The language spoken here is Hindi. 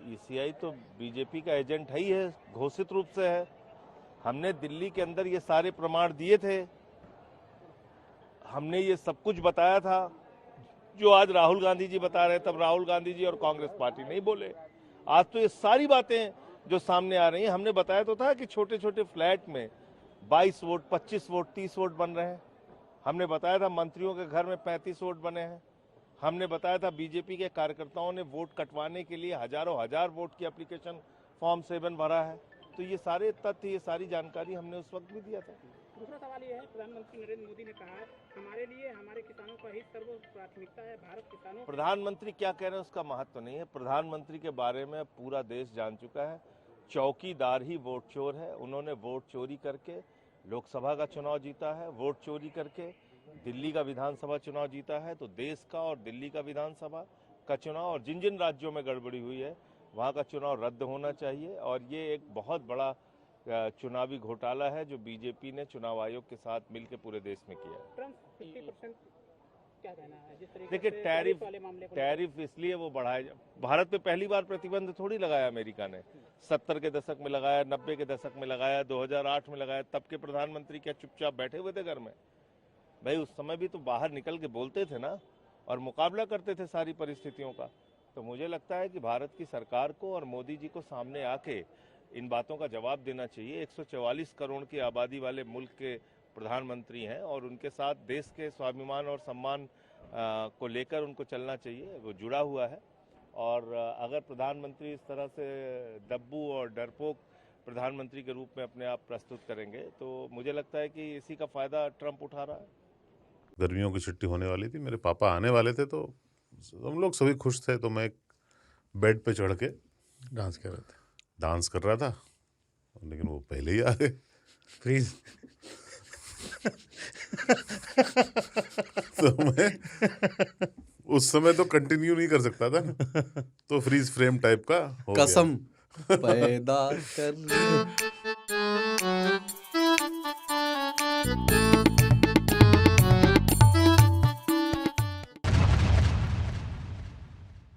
ईसीआई तो बीजेपी का एजेंट है ही है, घोषित रूप से है। हमने दिल्ली के अंदर ये सारे प्रमाण दिए थे, हमने ये सब कुछ बताया था जो आज राहुल गांधी जी बता रहे हैं, तब राहुल गांधी जी और कांग्रेस पार्टी नहीं बोले। आज तो ये सारी बातें जो सामने आ रही हैं, हमने बताया तो था कि छोटे छोटे फ्लैट में 22 वोट, 25 वोट, 30 वोट बन रहे हैं। हमने बताया था मंत्रियों के घर में 35 वोट बने हैं। हमने बताया था बीजेपी के कार्यकर्ताओं ने वोट कटवाने के लिए हजारों हजार वोट की एप्लीकेशन फॉर्म 7 भरा है। तो ये सारे तथ्य, ये सारी जानकारी हमने उस वक्त भी दिया था। दूसरा सवाल ये है, प्रधानमंत्री नरेंद्र मोदी ने कहा है हमारे लिए हमारे किसानों का ही सर्व प्राथमिकता है, भारत किसानों। प्रधानमंत्री क्या कह रहे हैं उसका महत्व नहीं है। प्रधानमंत्री के बारे में पूरा देश जान चुका है, चौकीदार ही वोट चोर है। उन्होंने वोट चोरी करके लोकसभा का चुनाव जीता है, वोट चोरी करके दिल्ली का विधानसभा चुनाव जीता है। तो देश का और दिल्ली का विधानसभा का चुनाव और जिन जिन राज्यों में गड़बड़ी हुई है वहाँ का चुनाव रद्द होना चाहिए। और ये एक बहुत बड़ा चुनावी घोटाला है जो बीजेपी ने चुनाव आयोग के साथ मिलकर पूरे देश में किया है। ट्रम्प 50% क्या कहना है जिस तरीके देखिए, से टैरिफ इसलिए वो बढ़ाए, भारत पे पहली बार प्रतिबंध थोड़ी लगाया अमेरिका ने। 70 के दशक में लगाया, 90 के दशक में लगाया, 2008 में लगाया। तब के प्रधानमंत्री क्या चुपचाप बैठे हुए थे घर में? भाई उस समय भी तो बाहर निकल के बोलते थे ना, और मुकाबला करते थे सारी परिस्थितियों का। तो मुझे लगता है कि भारत की सरकार को और मोदी जी को सामने आके इन बातों का जवाब देना चाहिए। 144 करोड़ की आबादी वाले मुल्क के प्रधानमंत्री हैं और उनके साथ देश के स्वाभिमान और सम्मान को लेकर उनको चलना चाहिए। वो जुड़ा हुआ है। और अगर प्रधानमंत्री इस तरह से दब्बू और डरपोक प्रधानमंत्री के रूप में अपने आप प्रस्तुत करेंगे तो मुझे लगता है कि इसी का फायदा ट्रंप उठा रहा है। गर्मियों की छुट्टी होने वाली थी, मेरे पापा आने वाले थे, तो हम लोग सभी खुश थे। तो मैं बेड पे चढ़ के डांस कर रहा था, लेकिन वो पहले ही आ गए। फ्रीज। तो मैं उस समय तो कंटिन्यू नहीं कर सकता था ना, तो फ्रीज फ्रेम टाइप का हो गया। कसम पैदा कर